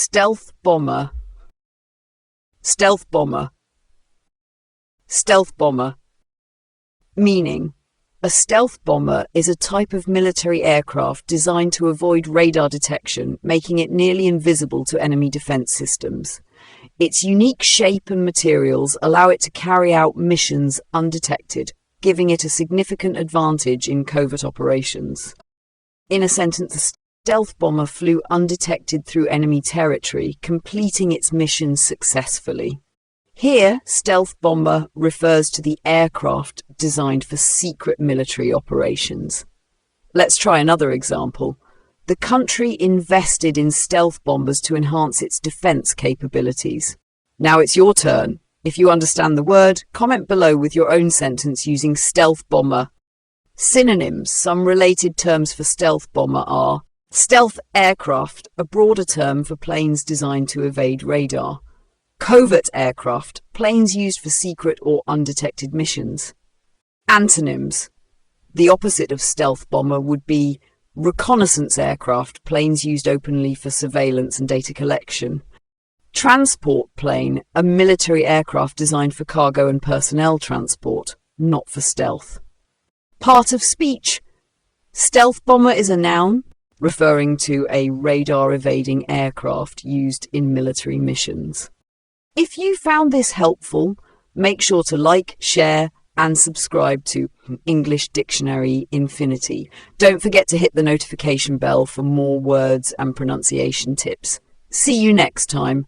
Stealth bomber, stealth bomber, stealth bomber. Meaning, a stealth bomber is a type of military aircraft designed to avoid radar detection, making it nearly invisible to enemy defense systems. Its unique shape and materials allow it to carry out missions undetected, giving it a significant advantage in covert operations. In a sentence, the stealth bomber flew undetected through enemy territory, completing its mission successfully. Here, stealth bomber refers to the aircraft designed for secret military operations. Let's try another example. The country invested in stealth bombers to enhance its defense capabilities. Now it's your turn. If you understand the word, comment below with your own sentence using stealth bomber. Synonyms. Some related terms for stealth bomber are stealth aircraft, a broader term for planes designed to evade radar. Covert aircraft, planes used for secret or undetected missions. Antonyms. The opposite of stealth bomber would be reconnaissance aircraft, planes used openly for surveillance and data collection. Transport plane, a military aircraft designed for cargo and personnel transport, not for stealth. Part of speech. Stealth bomber is a noun, referring to a radar-evading aircraft used in military missions. If you found this helpful, make sure to like, share, and subscribe to English Dictionary Infinity. Don't forget to hit the notification bell for more words and pronunciation tips. See you next time.